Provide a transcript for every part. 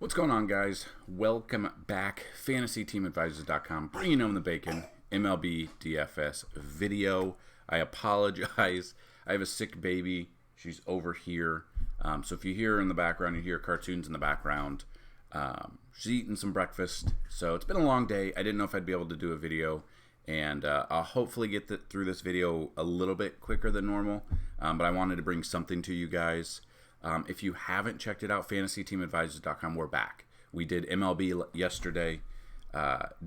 What's going on, guys? Welcome back. FantasyTeamAdvisors.com, bringing home the bacon. MLB DFS video. I apologize. I have a sick baby. She's over here. So if you hear her in the background, you hear cartoons in the background. She's eating some breakfast. So it's been a long day. I didn't know if I'd be able to do a video. And I'll hopefully get through this video a little bit quicker than normal. But I wanted to bring something to you guys. If you haven't checked it out, FantasyTeamAdvisors.com, we're back. We did MLB yesterday,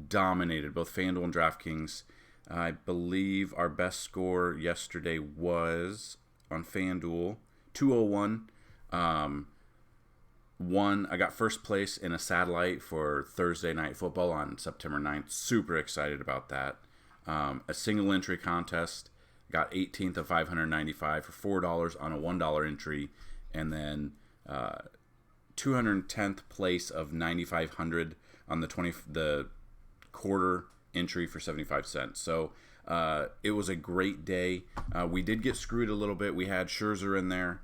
dominated both Fanduel and DraftKings. I believe our best score yesterday was on Fanduel, 201. I got first place in a satellite for Thursday Night Football on September 9th. Super excited about that. A single entry contest, got 18th of 595 for $4 on a $1 entry. And then 210th place of 9,500 on the quarter entry for 75 cents. So it was a great day. We did get screwed a little bit. We had Scherzer in there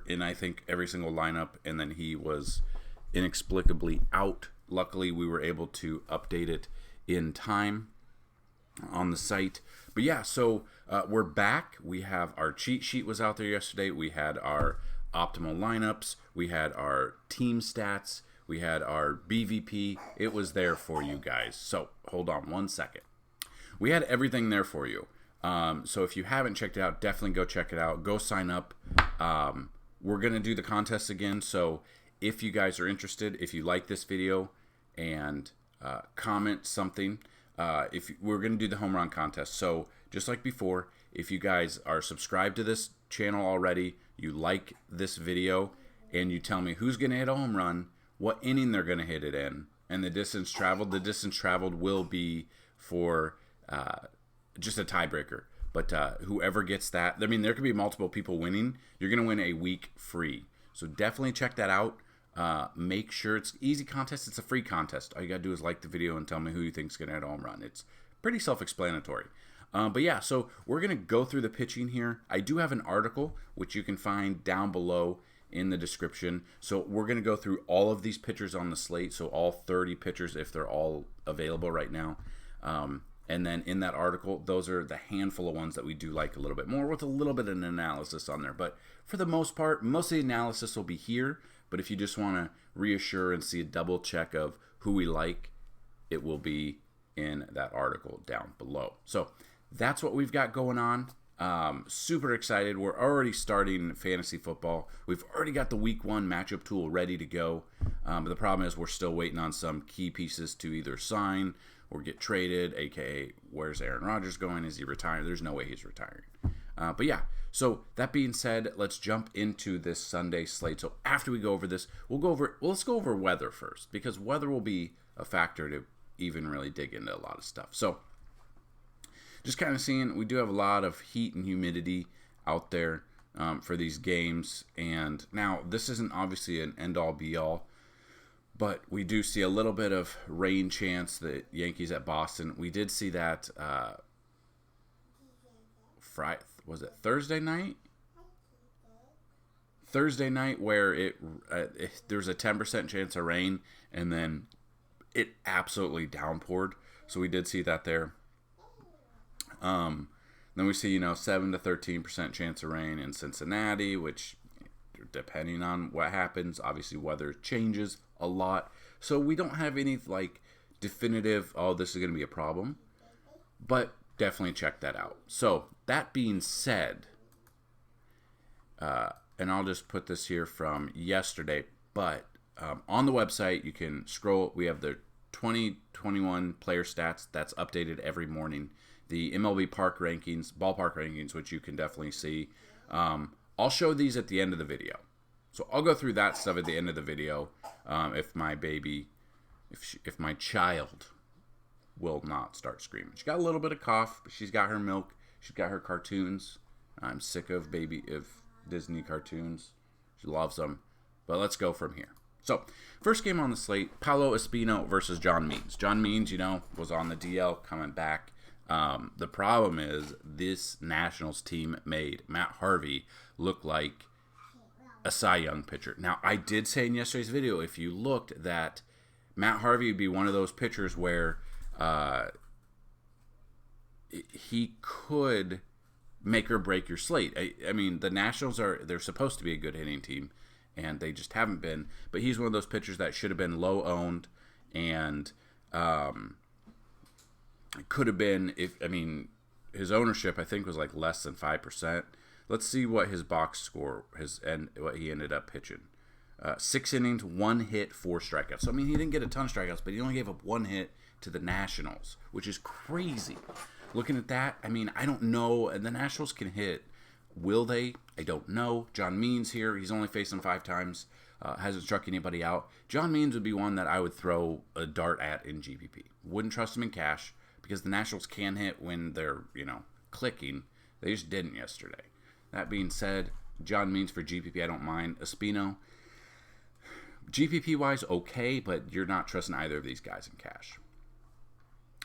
in I think every single lineup, and then he was inexplicably out. Luckily, we were able to update it in time on the site. But yeah, so we're back. We have our cheat sheet was out there yesterday. We had our optimal lineups. We had our team stats. We had our BVP. It was there for you guys. So hold on one second. We had everything there for you. So if you haven't checked it out, definitely go check it out. Go sign up. We're going to do the contest again. So if you guys are interested, if you like this video and comment something, if we're going to do the home run contest. So just like before, if you guys are subscribed to this channel already, you like this video, and you tell me who's going to hit a home run, what inning they're going to hit it in, and the distance traveled will be for just a tiebreaker. But whoever gets that, I mean, there could be multiple people winning. You're going to win a week free. So definitely check that out. Make sure it's easy contest. It's a free contest. All you got to do is like the video and tell me who you think is going to hit a home run. It's pretty self-explanatory. But yeah, so we're going to go through the pitching here. I do have an article, which you can find down below in the description. So we're going to go through all of these pitchers on the slate. So all 30 pitchers, if they're all available right now. And then in that article, those are the handful of ones that we do like a little bit more with a little bit of an analysis on there. But for the most part, most of the analysis will be here. But if you just want to reassure and see a double check of who we like, it will be in that article down below. So that's what we've got going on. Super excited. We're already starting fantasy football. We've already got the week 1 matchup tool ready to go. But the problem is we're still waiting on some key pieces to either sign or get traded, aka where's Aaron Rodgers going? Is he retiring? There's no way he's retiring. But yeah, so that being said, let's jump into this Sunday slate. So after we go over this, let's go over weather first, because weather will be a factor to even really dig into a lot of stuff. So just kind of seeing, we do have a lot of heat and humidity out there for these games. And now this isn't obviously an end-all be-all, but we do see a little bit of rain chance. The Yankees at Boston. We did see that was it Thursday night? Thursday night, where there's a 10% chance of rain, and then it absolutely downpoured. So we did see that there. Then we see 7 to 13% chance of rain in Cincinnati, which, depending on what happens, obviously weather changes a lot. So we don't have any definitive, this is going to be a problem, but definitely check that out. So that being said, and I'll just put this here from yesterday, but on the website you can scroll. We have the 2021 player stats that's updated every morning. The MLB Ballpark Rankings, which you can definitely see. I'll show these at the end of the video. So I'll go through that stuff at the end of the video if my child will not start screaming. She got a little bit of cough, but she's got her milk. She's got her cartoons. I'm sick of Disney cartoons. She loves them. But let's go from here. So, first game on the slate, Paolo Espino versus John Means. John Means, was on the DL, coming back. The problem is this Nationals team made Matt Harvey look like a Cy Young pitcher. Now, I did say in yesterday's video, if you looked, that Matt Harvey would be one of those pitchers where he could make or break your slate. I mean, the Nationals they're supposed to be a good hitting team, and they just haven't been. But he's one of those pitchers that should have been low owned, and could have been his ownership I think was like less than 5%. Let's see what his box score and what he ended up pitching. 6 innings, 1 hit, 4 strikeouts. So I mean, he didn't get a ton of strikeouts, but he only gave up 1 hit to the Nationals, which is crazy. Looking at that, I mean, I don't know. And the Nationals can hit. Will they? I don't know. John Means here. He's only faced him 5 times. Hasn't struck anybody out. John Means would be one that I would throw a dart at in GPP. Wouldn't trust him in cash because the Nationals can hit when they're, clicking. They just didn't yesterday. That being said, John Means for GPP, I don't mind. Espino, GPP-wise, okay, but you're not trusting either of these guys in cash.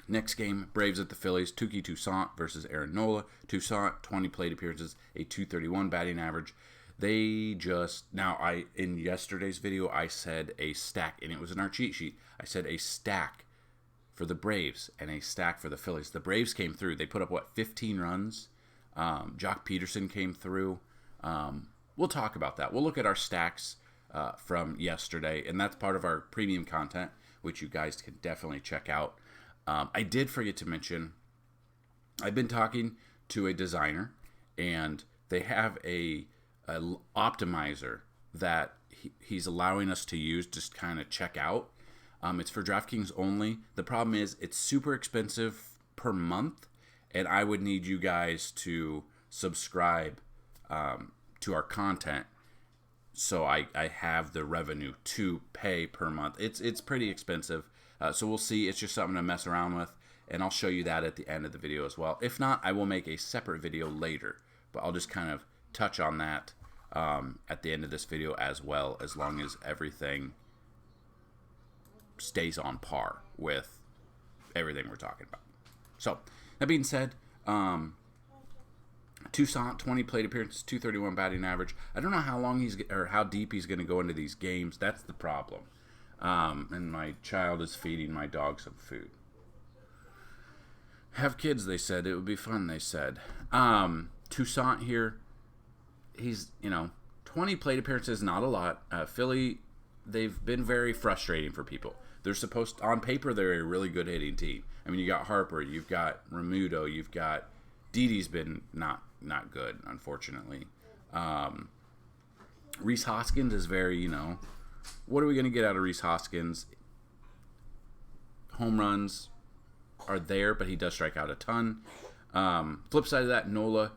Next game, Braves at the Phillies. Touki Toussaint versus Aaron Nola. Toussaint, 20 plate appearances, a .231 batting average. In yesterday's video, I said a stack, and it was in our cheat sheet. I said a stack for the Braves and a stack for the Phillies. The Braves came through. They put up, 15 runs? Jock Peterson came through. We'll talk about that. We'll look at our stacks from yesterday, and that's part of our premium content, which you guys can definitely check out. I did forget to mention, I've been talking to a designer, and they have a optimizer that he's allowing us to use, just kind of check out. It's for DraftKings only. The problem is it's super expensive per month, and I would need you guys to subscribe to our content so I have the revenue to pay per month. It's pretty expensive. So we'll see. It's just something to mess around with, and I'll show you that at the end of the video as well. If not, I will make a separate video later, but I'll just kind of touch on that at the end of this video as well, as long as everything stays on par with everything we're talking about. So, that being said, Toussaint, 20 plate appearances, .231 batting average. I don't know how deep he's going to go into these games. That's the problem. And my child is feeding my dog some food. Have kids, they said. It would be fun, they said. Toussaint here, he's, 20 plate appearances, not a lot. Philly, they've been very frustrating for people. They're on paper, they're a really good hitting team. I mean, you got Harper, you've got Remuto, you've got Didi's been not good, unfortunately. Rhys Hoskins is very, what are we going to get out of Rhys Hoskins? Home runs are there, but he does strike out a ton. Flip side of that, Nola,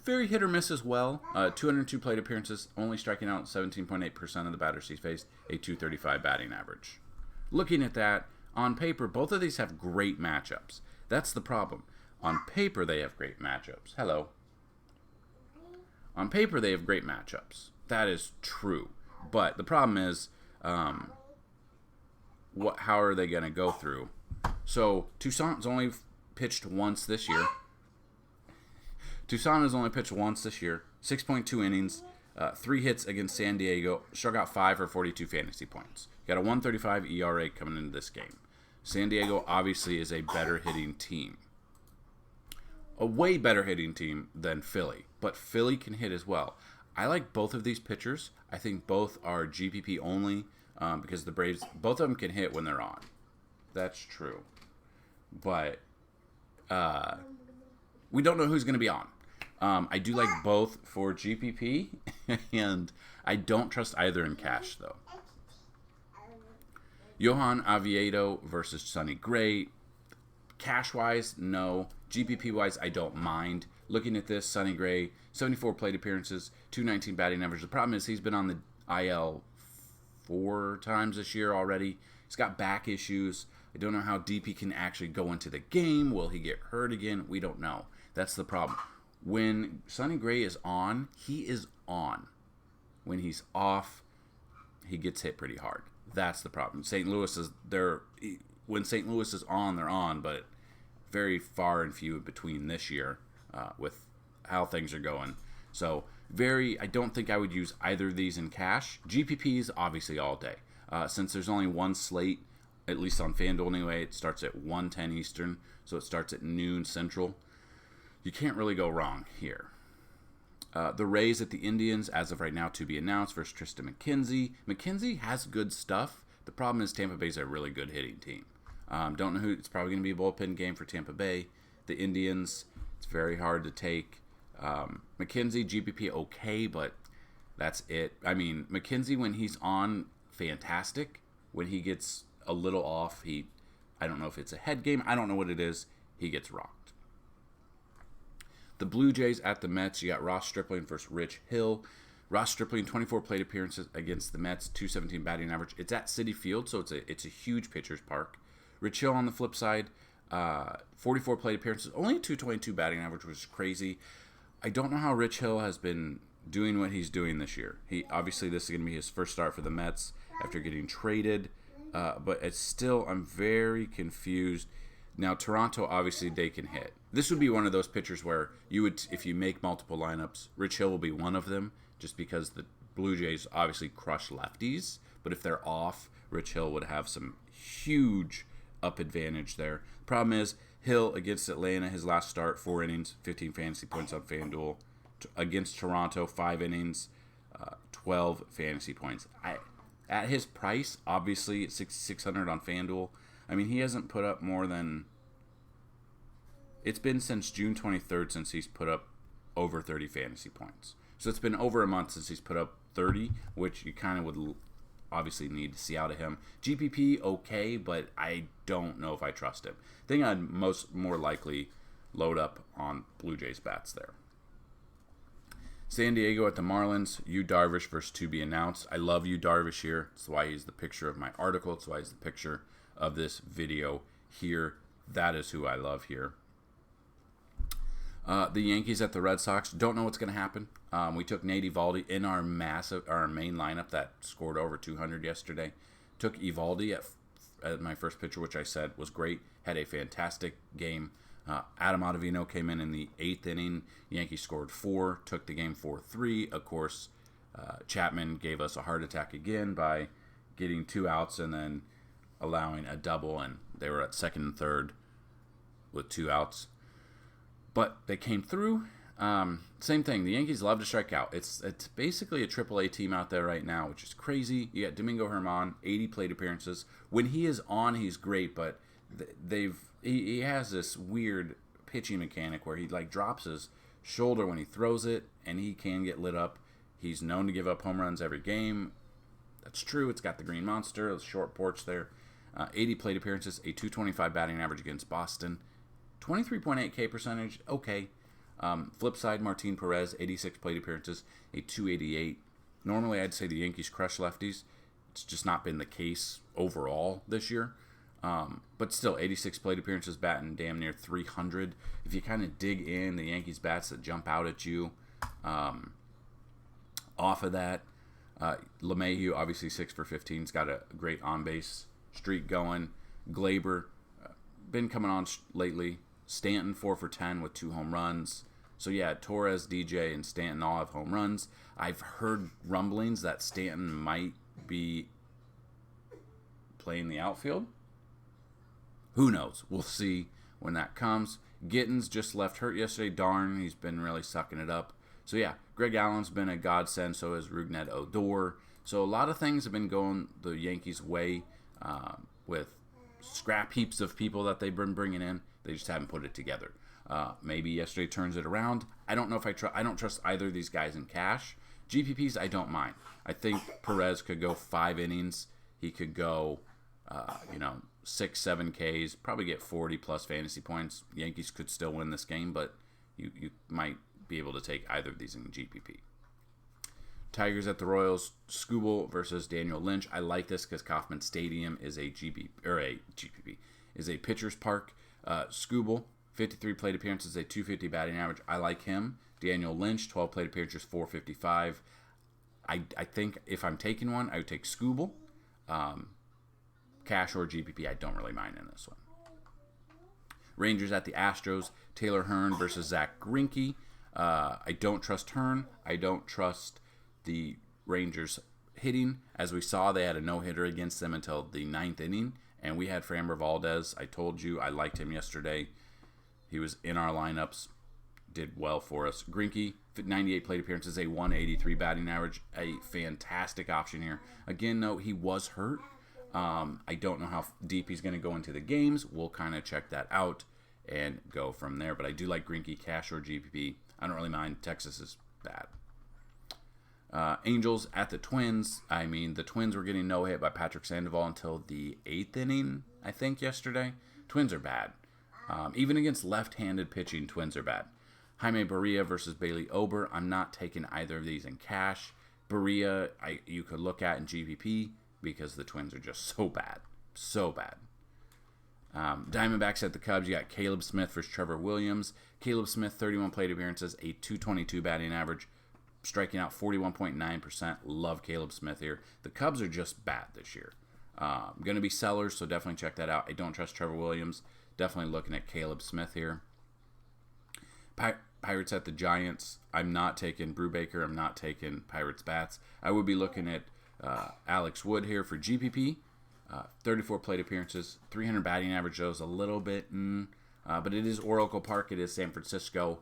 very hit or miss as well. 202 plate appearances, only striking out 17.8% of the batters he's faced, a .235 batting average. Looking at that, on paper, both of these have great matchups. That's the problem. On paper, they have great matchups. Hello. On paper, they have great matchups. That is true. But the problem is, how are they going to go through? So, Toussaint's only pitched once this year. Toussaint has only pitched once this year. 6.2 innings, 3 hits against San Diego. Struck out 5 for 42 fantasy points. Got a 1.35 ERA coming into this game. San Diego obviously is a better hitting team. A way better hitting team than Philly. But Philly can hit as well. I like both of these pitchers. I think both are GPP only because the Braves, both of them can hit when they're on. That's true. But we don't know who's going to be on. I do like both for GPP, and I don't trust either in cash, though. Johan Oviedo versus Sonny Gray. Cash-wise, no. GPP-wise, I don't mind. Looking at this, Sonny Gray, 74 plate appearances, .219 batting average. The problem is he's been on the IL 4 times this year already. He's got back issues. I don't know how deep he can actually go into the game. Will he get hurt again? We don't know. That's the problem. When Sonny Gray is on, he is on. When he's off, he gets hit pretty hard. That's the problem. St. Louis is there. When St. Louis is on, they're on, but very far and few between this year with how things are going. So I don't think I would use either of these in cash. GPPs, obviously, all day. Since there's only one slate, at least on FanDuel anyway, it starts at 1:10 Eastern, so it starts at noon Central. You can't really go wrong here. The Rays at the Indians, as of right now, to be announced versus Tristan McKenzie. McKenzie has good stuff. The problem is Tampa Bay's a really good hitting team. Don't know who. It's probably going to be a bullpen game for Tampa Bay. The Indians, it's very hard to take. McKenzie, GPP, okay, but that's it. I mean, McKenzie, when he's on, fantastic. When he gets a little off, I don't know if it's a head game. I don't know what it is. He gets rocked. The Blue Jays at the Mets. You got Ross Stripling versus Rich Hill. Ross Stripling, 24 plate appearances against the Mets, 217 batting average. It's at Citi Field, so it's a huge pitcher's park. Rich Hill on the flip side, 44 plate appearances, only 222 batting average, which is crazy. I don't know how Rich Hill has been doing what he's doing this year. Obviously, this is going to be his first start for the Mets after getting traded, but it's still, I'm very confused. Now, Toronto, obviously, they can hit. This would be one of those pitchers where you would, if you make multiple lineups, Rich Hill will be one of them, just because the Blue Jays obviously crush lefties. But if they're off, Rich Hill would have some huge up advantage there. Problem is, Hill against Atlanta, his last start, 4 innings, 15 fantasy points on FanDuel. Against Toronto, 5 innings, 12 fantasy points. At his price, obviously, at $6,600 on FanDuel, I mean, he hasn't put up more than... It's been since June 23rd since he's put up over 30 fantasy points. So it's been over a month since he's put up 30, which you kind of would obviously need to see out of him. GPP, okay, but I don't know if I trust him. I think I'd more likely load up on Blue Jays bats there. San Diego at the Marlins, Yu Darvish versus to be announced. I love Yu Darvish here. That's why he's the picture of my article. That's why he's the picture of this video here. That is who I love here. The Yankees at the Red Sox. Don't know what's going to happen. We took Nate Eovaldi in our main lineup that scored over 200 yesterday. Took Eovaldi at my first pitcher, which I said was great. Had a fantastic game. Adam Ottavino came in the 8th inning. Yankees scored 4. Took the game 4-3. Of course, Chapman gave us a heart attack again by getting 2 outs and then allowing a double. And they were at second and third with 2 outs. But they came through. Same thing. The Yankees love to strike out. It's basically a AAA team out there right now, which is crazy. You got Domingo Germán, 80 plate appearances. When he is on, he's great, but he has this weird pitching mechanic where he drops his shoulder when he throws it, and he can get lit up. He's known to give up home runs every game. That's true. It's got the green monster, the short porch there. 80 plate appearances, a 225 batting average against Boston. 23.8 K percentage, okay. Flip side, Martin Perez, 86 plate appearances, a 288. Normally, I'd say the Yankees crush lefties. It's just not been the case overall this year. But still, 86 plate appearances, batting damn near 300. If you kind of dig in, the Yankees bats that jump out at you. Off of that, LeMahieu, obviously 6 for 15. He's got a great on-base streak going. Glaber, been coming on lately. Stanton, 4 for 10 with 2 home runs. So yeah, Torres, DJ, and Stanton all have home runs. I've heard rumblings that Stanton might be playing the outfield. Who knows? We'll see when that comes. Gittins just left hurt yesterday. Darn, he's been really sucking it up. So yeah, Greg Allen's been a godsend. So has Rougned Odor. So a lot of things have been going the Yankees' way with scrap heaps of people that they've been bringing in. They just haven't put it together. Maybe yesterday turns it around. I don't know if I don't trust either of these guys in cash. GPPs, I don't mind. I think Perez could go 5 innings. He could go, 6-7 Ks, probably get 40 plus fantasy points. Yankees could still win this game, but you might be able to take either of these in GPP. Tigers at the Royals, Skubal versus Daniel Lynch. I like this because Kauffman Stadium is a GPP is a pitcher's park. Skubal, 53 plate appearances, a 250 batting average. I like him. Daniel Lynch, 12 plate appearances, 455. I think if I'm taking one, I would take Skubal. Cash or GPP, I don't really mind in this one. Rangers at the Astros, Taylor Hearn versus Zach Greinke. I don't trust Hearn. I don't trust the Rangers hitting. As we saw, they had a no-hitter against them until the 9th inning, and we had Framber Valdez. I told you I liked him yesterday. He was in our lineups, did well for us. Greinke, 98 plate appearances, a 183 batting average, a fantastic option here. Again, no, he was hurt. I don't know how deep he's going to go into the games. We'll kind of check that out and go from there. But I do like Greinke, cash or GPP. I don't really mind. Texas is bad. Angels at the Twins. I mean, the Twins were getting no hit by Patrick Sandoval until the 8th inning, I think, yesterday. Twins are bad. Even against left-handed pitching, Twins are bad. Jaime Barria versus Bailey Ober. I'm not taking either of these in cash. Barria, you could look at in GPP because the Twins are just so bad. So bad. Diamondbacks at the Cubs. You got Caleb Smith versus Trevor Williams. Caleb Smith, 31 plate appearances, a 222 batting average, striking out 41.9%. Love Caleb Smith here. The Cubs are just bad this year. Going to be sellers, so definitely check that out. I don't trust Trevor Williams. Definitely looking at Caleb Smith here. Pirates at the Giants. I'm not taking Brubaker. I'm not taking Pirates bats. I would be looking at Alex Wood here for GPP. 34 plate appearances, 300 batting average. Though is a little bit, but it is Oracle Park. It is San Francisco.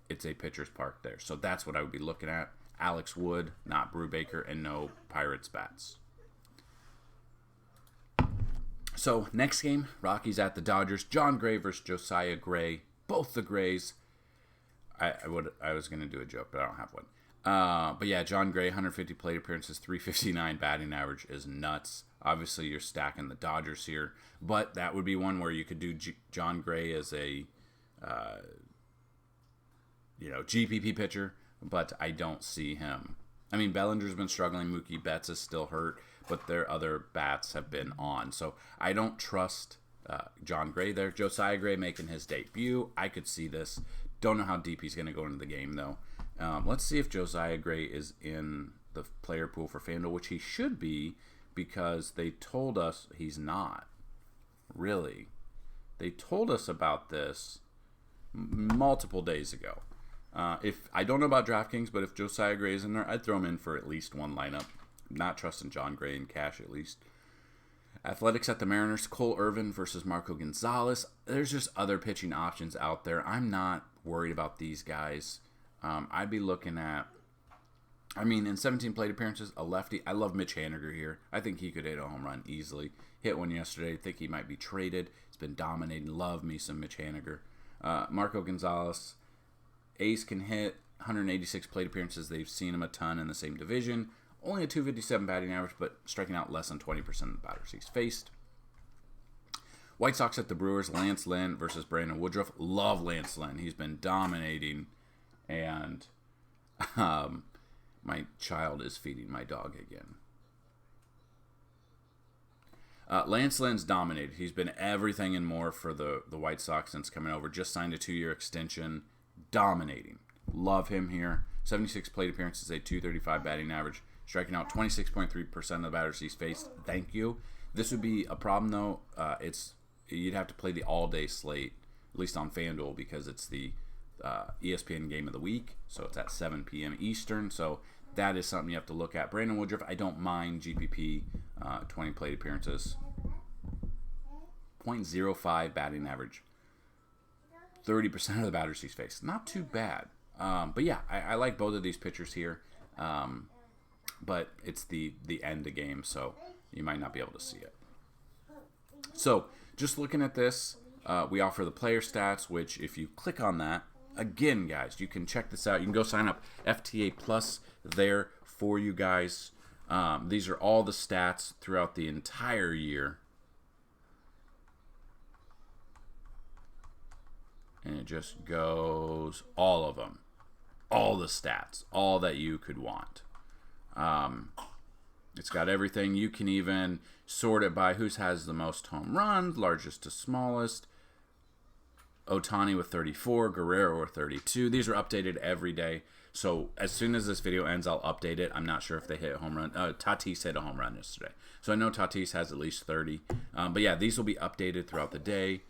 It's a pitcher's park there. So that's what I would be looking at. Alex Wood, not Brubaker, and no Pirates bats. So next game, Rockies at the Dodgers. John Gray versus Josiah Gray. Both the Grays. I was going to do a joke, but I don't have one. But yeah, John Gray, 150 plate appearances, 359 batting average is nuts. Obviously, you're stacking the Dodgers here, but that would be one where you could do John Gray as a GPP pitcher, but I don't see him. I mean, Bellinger's been struggling. Mookie Betts is still hurt, but their other bats have been on. So I don't trust John Gray there. Josiah Gray making his debut. I could see this. Don't know how deep he's going to go into the game, though. Let's see if Josiah Gray is in the player pool for Fanduel, which he should be because they told us he's not. Really. They told us about this multiple days ago. If I don't know about DraftKings, but if Josiah Gray is in there, I'd throw him in for at least one lineup. Not trusting John Gray in cash at least. Athletics at the Mariners. Cole Ervin versus Marco Gonzalez. There's just other pitching options out there. I'm not worried about these guys. I'd be looking at, in 17 plate appearances, a lefty. I love Mitch Haniger here. I think he could hit a home run easily. Hit one yesterday. I think he might be traded. He's been dominating. Love me some Mitch Haniger. Marco Gonzalez. Ace can hit 186 plate appearances. They've seen him a ton in the same division. Only a 257 batting average, but striking out less than 20% of the batters he's faced. White Sox at the Brewers. Lance Lynn versus Brandon Woodruff. Love Lance Lynn. He's been dominating. And my child is feeding my dog again. Lance Lynn's dominated. He's been everything and more for the White Sox since coming over. Just signed a 2-year extension. Dominating. Love him here. 76 plate appearances, a 235 batting average. Striking out 26.3% of the batters he's faced. Thank you. This would be a problem, though. You'd have to play the all-day slate, at least on FanDuel, because it's the ESPN game of the week. So it's at 7 p.m. Eastern. So that is something you have to look at. Brandon Woodruff, I don't mind GPP, 20 plate appearances. 0.05 batting average. 30% of the batters he's faced. Not too bad. But yeah, I like both of these pitchers here. But it's the end of game, so you might not be able to see it. So just looking at this, we offer the player stats, which if you click on that, again, guys, you can check this out. You can go sign up FTA Plus there for you guys. These are all the stats throughout the entire year. And it just goes, all of them. All the stats. All that you could want. It's got everything. You can even sort it by who has the most home runs, largest to smallest. Ohtani with 34, Guerrero with 32. These are updated every day. So as soon as this video ends, I'll update it. I'm not sure if they hit a home run. Tatis hit a home run yesterday. So I know Tatis has at least 30. But yeah, these will be updated throughout the day.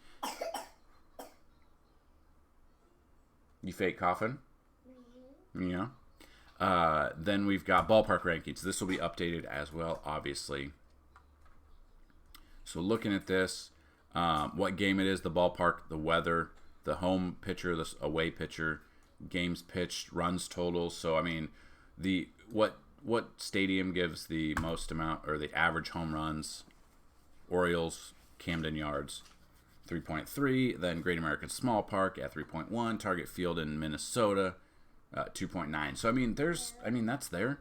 You fake coughing? Yeah. Then we've got Ballpark Rankings. This will be updated as well, obviously. So looking at this, what game it is, the ballpark, the weather, the home pitcher, the away pitcher, games pitched, runs totals. So I mean, what stadium gives the most amount or the average home runs? Orioles, Camden Yards, 3.3. Then Great American Small Park at 3.1. Target Field in Minnesota, 2.9. So I mean, that's there.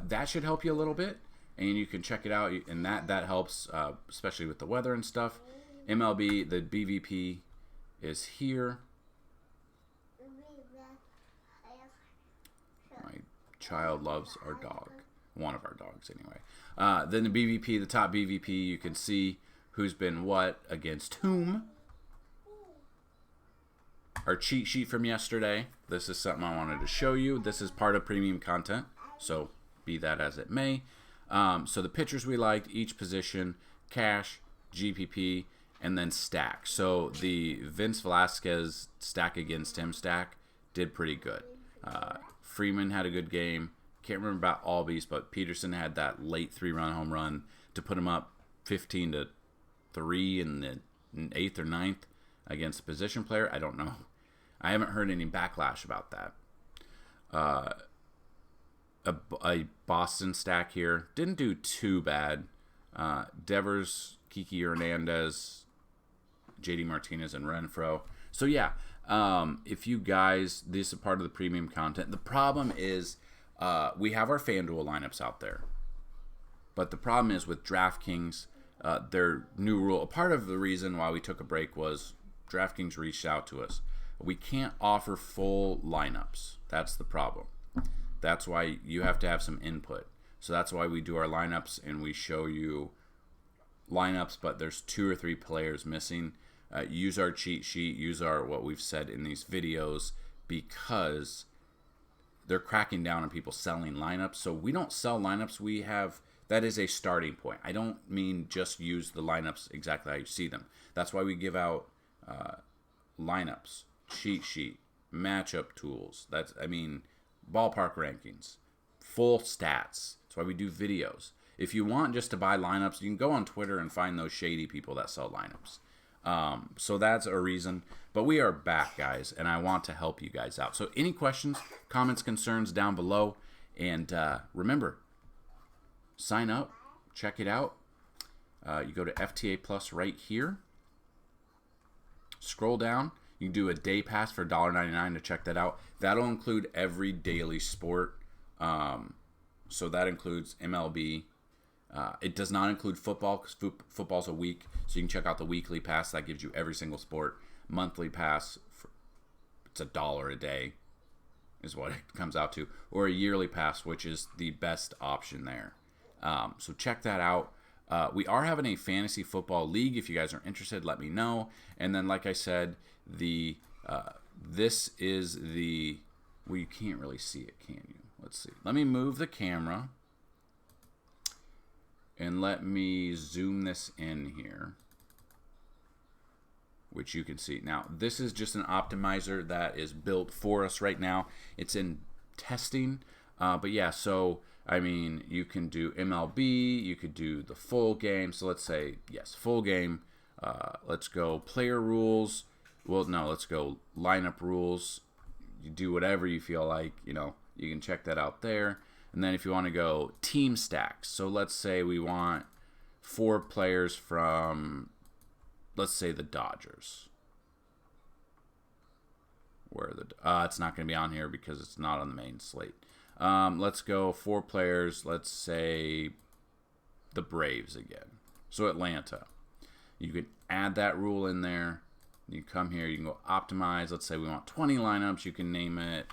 That should help you a little bit, and you can check it out, and that helps, especially with the weather and stuff. MLB, the BVP is here. My child loves our dog. One of our dogs, anyway. Then the BVP, the top BVP, you can see who's been what against whom. Our cheat sheet from yesterday. This is something I wanted to show you. This is part of premium content, so be that as it may. So the pitchers we liked, each position, cash, GPP, and then stack. So the Vince Velasquez stack against him stack did pretty good. Freeman had a good game. Can't remember about Albies, but Peterson had that late 3-run home run to put him up 15-3 in the 8th or 9th against a position player. I don't know. I haven't heard any backlash about that. A Boston stack here. Didn't do too bad. Devers, Kiki Hernandez, JD Martinez, and Renfroe. So yeah, if you guys, this is part of the premium content. The problem is we have our Fanduel lineups out there. But the problem is with DraftKings, their new rule, a part of the reason why we took a break was DraftKings reached out to us. We can't offer full lineups. That's the problem. That's why you have to have some input. So that's why we do our lineups and we show you lineups, but there's 2 or 3 players missing. Use our cheat sheet, use our what we've said in these videos, because they're cracking down on people selling lineups. So we don't sell lineups. We have, that is a starting point. I don't mean just use the lineups exactly how you see them. That's why we give out lineups, cheat sheet, matchup tools. Ballpark rankings, full stats. That's why we do videos. If you want just to buy lineups, you can go on Twitter and find those shady people that sell lineups. So that's a reason. But we are back, guys, and I want to help you guys out. So any questions, comments, concerns down below. And remember, sign up, check it out. You go to FTA Plus right here. Scroll down. You can do a day pass for $1.99 to check that out. That'll include every daily sport. So that includes MLB. It does not include football because football's a week. So you can check out the weekly pass. That gives you every single sport. Monthly pass, it's $1 a day is what it comes out to. Or a yearly pass, which is the best option there. So check that out. We are having a fantasy football league. If you guys are interested, let me know. And then, like I said, this is the, well, you can't really see it, can you? Let's see. Let me move the camera and let me zoom this in here, which you can see. Now, this is just an optimizer that is built for us right now. It's in testing, but yeah, so I mean, you can do MLB, you could do the full game. So let's say, yes, full game. Let's go player rules. Well, no, let's go lineup rules. You do whatever you feel like, you can check that out there. And then if you want to go team stacks. So let's say we want 4 players from, let's say, the Dodgers. Where are the, it's not going to be on here because it's not on the main slate. Let's go 4 players. Let's say the Braves again. So Atlanta. You could add that rule in there. You come here. You can go optimize. Let's say we want 20 lineups. You can name it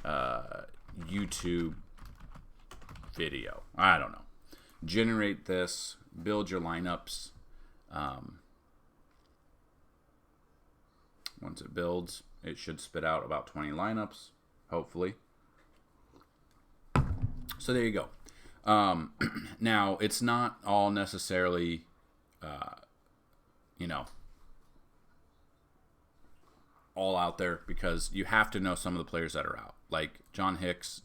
YouTube video. I don't know. Generate this. Build your lineups. Once it builds, it should spit out about 20 lineups, hopefully. So there you go. Now, it's not all necessarily, all out there, because you have to know some of the players that are out. like John Hicks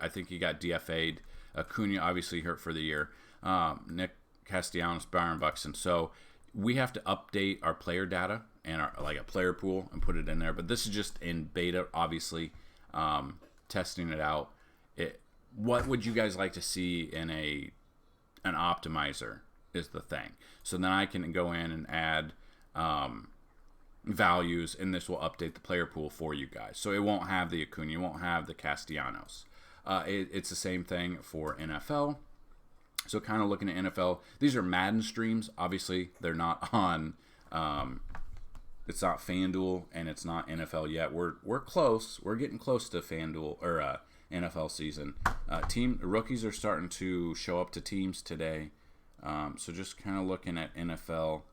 I think he got DFA'd. Acuna obviously hurt for the year. Nick Castellanos, Byron Buxton. So we have to update our player data and a player pool and put it in there. But this is just in beta, obviously, testing it out. What would you guys like to see in an optimizer is the thing. So then I can go in and add values, and this will update the player pool for you guys. So it won't have the Acuna, it won't have the Castellanos. It's the same thing for NFL. So kind of looking at NFL, these are Madden streams. Obviously, they're not on. It's not FanDuel and it's not NFL yet. We're close. We're getting close to FanDuel or NFL season. Team rookies are starting to show up to teams today. So just kind of looking at NFL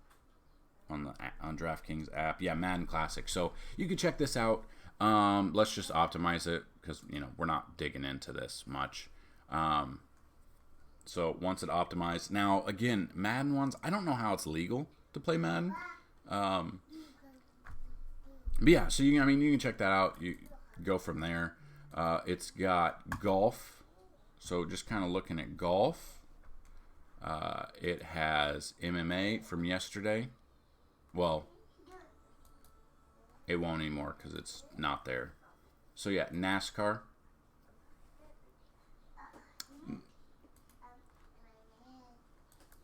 on DraftKings app. Yeah, Madden Classic. So you can check this out. Let's just optimize it because we're not digging into this much. So once it optimized, now again, Madden ones, I don't know how it's legal to play Madden. But yeah, so you can check that out. You go from there. It's got golf. So just kind of looking at golf. It has MMA from yesterday. Well, it won't anymore because it's not there. So yeah, NASCAR.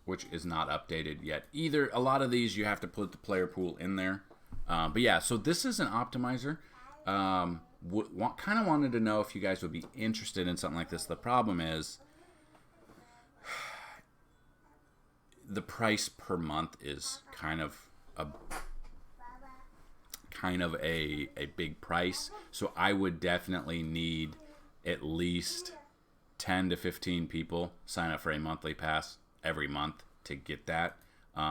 Which is not updated yet either. A lot of these you have to put the player pool in there. But yeah, so this is an optimizer. Kind of wanted to know if you guys would be interested in something like this. The problem is the price per month is kind of a big price. So I would definitely need at least 10 to 15 people sign up for a monthly pass every month to get that.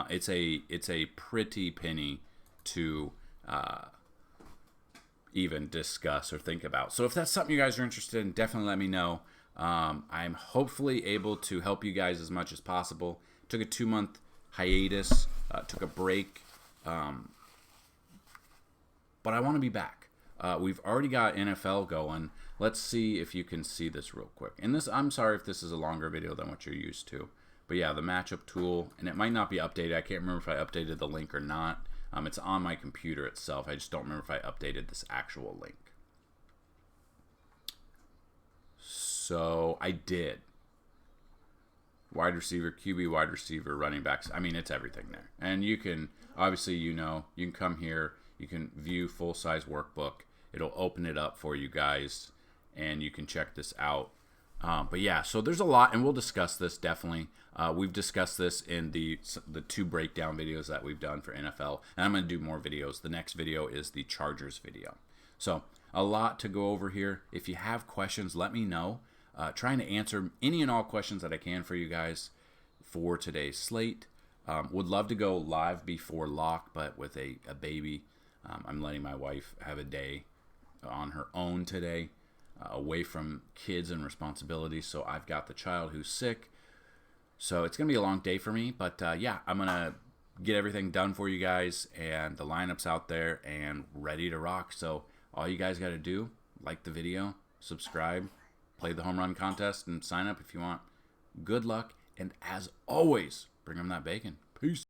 It's a pretty penny to even discuss or think about. So if that's something you guys are interested in, definitely let me know. I'm hopefully able to help you guys as much as possible. Took a 2-month hiatus, took a break, but I want to be back. We've already got NFL going. Let's see if you can see this real quick. And this, I'm sorry if this is a longer video than what you're used to. But yeah, the matchup tool, and it might not be updated. I can't remember if I updated the link or not. It's on my computer itself. I just don't remember if I updated this actual link. So I did. Wide receiver, QB, wide receiver, running backs. I mean, it's everything there. And you can, obviously, you can come here. You can view full-size workbook. It'll open it up for you guys, and you can check this out. But yeah, so there's a lot, and we'll discuss this definitely. We've discussed this in the 2 breakdown videos that we've done for NFL, and I'm going to do more videos. The next video is the Chargers video. So a lot to go over here. If you have questions, let me know. Trying to answer any and all questions that I can for you guys for today's slate. Would love to go live before lock, but with a baby, I'm letting my wife have a day on her own today. Away from kids and responsibilities. So I've got the child who's sick. So it's going to be a long day for me. But yeah, I'm going to get everything done for you guys. And the lineup's out there and ready to rock. So all you guys got to do, like the video, subscribe, play the home run contest, and sign up if you want. Good luck. And as always, bring them that bacon. Peace.